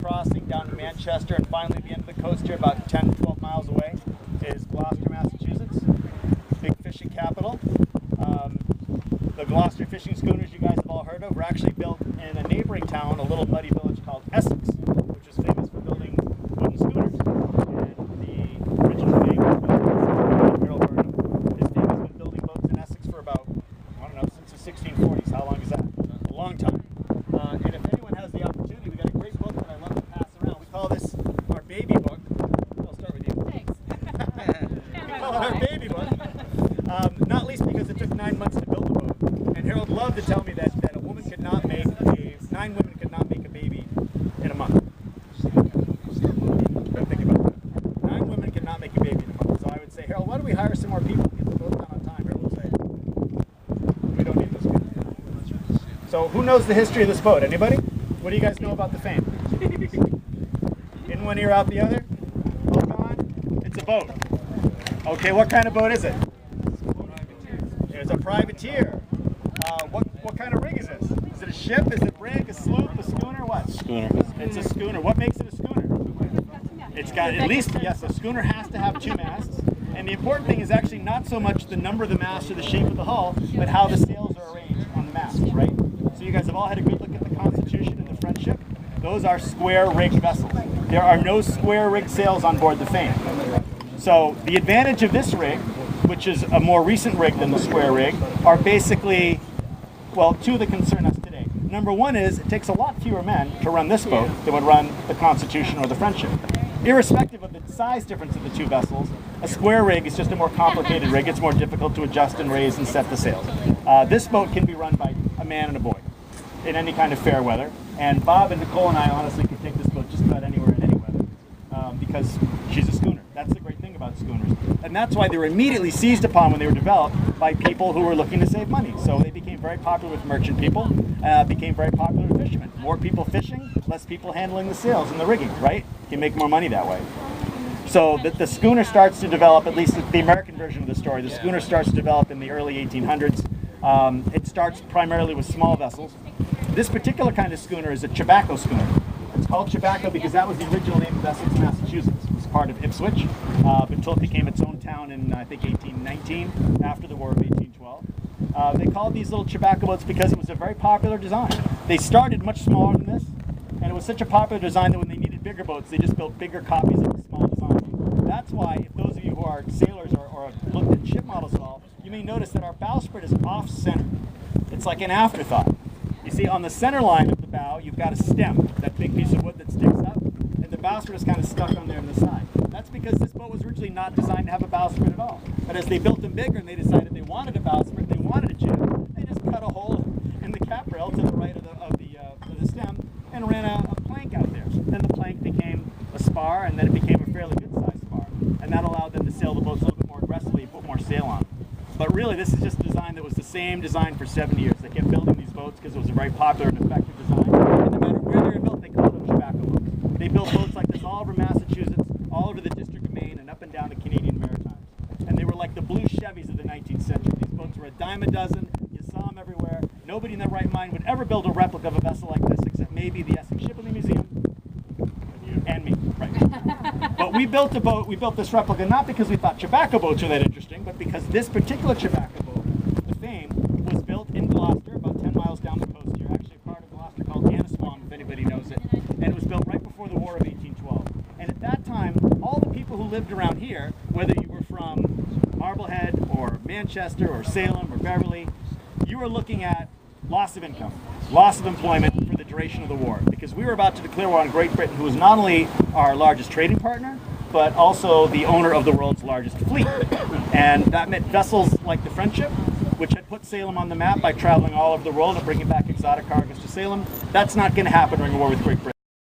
crossing down to Manchester, and finally the end of the coast here, about 10, 12 miles away, is Gloucester, Massachusetts, big fishing capital. The Gloucester fishing schooners you guys have all heard of were actually built in a neighboring town, a little muddy village called Essex, which is famous for building wooden schooners. And the original name was Harold Burnham. His name has been building boats in Essex for about, I don't know, since the 1640s. How long is that? A long time. And if anyone has the opportunity, we got a great book that I love to pass around. We call this our baby book. I'll start with you. Thanks. We call it our baby book. Not least because it took 9 months to build the boat. And Harold loved to tell me that a woman could not make 9 women could not make a baby in a month. Think about that. 9 women could not make a baby in a month. So I would say, Harold, why don't we hire some more people to get the boat done on time? Harold would say, we don't need those people. So who knows the history of this boat? Anybody? What do you guys know about the Fame? In one ear, out the other? Hold on. It's a boat. Okay, what kind of boat is it? It's a privateer. What kind of rig is this? Is it a ship? Is it a brig? A sloop? A schooner? What? Schooner. It's a schooner. What makes it a schooner? It's got at least, yes, a schooner has to have 2 masts. And the important thing is actually not so much the number of the masts or the shape of the hull, but how the sails are arranged on the masts, right? So you guys have all had a good look at the Constitution and the Friendship. Those are square rigged vessels. There are no square rigged sails on board the Fame. So the advantage of this rig, which is a more recent rig than the square rig, are basically, well, 2 that concern us today. Number 1 is it takes a lot fewer men to run this boat than would run the Constitution or the Friendship. Irrespective of the size difference of the 2 vessels, a square rig is just a more complicated rig. It's more difficult to adjust and raise and set the sails. This boat can be run by a man and a boy in any kind of fair weather. And Bob and Nicole and I honestly could take this boat just about anywhere in any weather because she's a schooner. That's the great thing about schooners. And that's why they were immediately seized upon when they were developed by people who were looking to save money. So they became very popular with merchant people, became very popular with fishermen. More people fishing, less people handling the sails and the rigging, right? You can make more money that way. So the schooner starts to develop, at least the American version of the story, the schooner starts to develop in the early 1800s. It starts primarily with small vessels. This particular kind of schooner is a tobacco schooner. It's called tobacco because that was the original name of Essex, Massachusetts. It was part of Ipswich until it became its own town in, I think, 1819, after the War of 1812. They called these little tobacco boats because it was a very popular design. They started much smaller than this, and it was such a popular design that when they needed bigger boats, they just built bigger copies of the small design. That's why, if those of you who are sailors or have looked at ship models at all, you may notice that our bowsprit is off-center. It's like an afterthought. You see, on the center line of the bow, you've got a stem, that big piece of wood that sticks up, and the bowsprit is kind of stuck on there on the side. That's because this boat was originally not designed to have a bowsprit at all. But as they built them bigger and they decided they wanted a bowsprit, they wanted a jib, they just cut a hole in the cap rail to the right of the stem and ran a plank out there. Then the plank became a spar, and then it became a fairly good-sized spar. And that allowed them to sail the boats a little bit more aggressively and put more sail on. But really, this is just a design that was the same design for 70 years. They kept building these boats because it was a very popular and effective design. And no matter where they were built, they called them tobacco boats. They built boats like this all over Massachusetts, all over the District of Maine, and up and down the Canadian Maritimes. And they were like the blue Chevys of the 19th century. These boats were a dime a dozen. You saw them everywhere. Nobody in their right mind would ever build a replica of a vessel like this, except maybe the Essex Shipbuilding Museum and me. Right. But we built a boat. We built this replica not because we thought tobacco boats were that interesting, but because this particular tobacco boat, the Fame, was built in Gloucester, about 10 miles down the coast here. Actually, a part of Gloucester called Annisquam, if anybody knows it. And it was built right before the War of 1812. And at that time, all the people who lived around here, whether you were from Marblehead or Manchester or Salem or Beverly, you were looking at loss of income, loss of employment for the duration of the war, because we were about to declare war on Great Britain, who was not only our largest trading partner, but also the owner of the world's largest fleet. And that meant vessels like the Friendship, which had put Salem on the map by traveling all over the world and bringing back exotic cargoes to Salem. That's not going to happen during the war with Great Britain.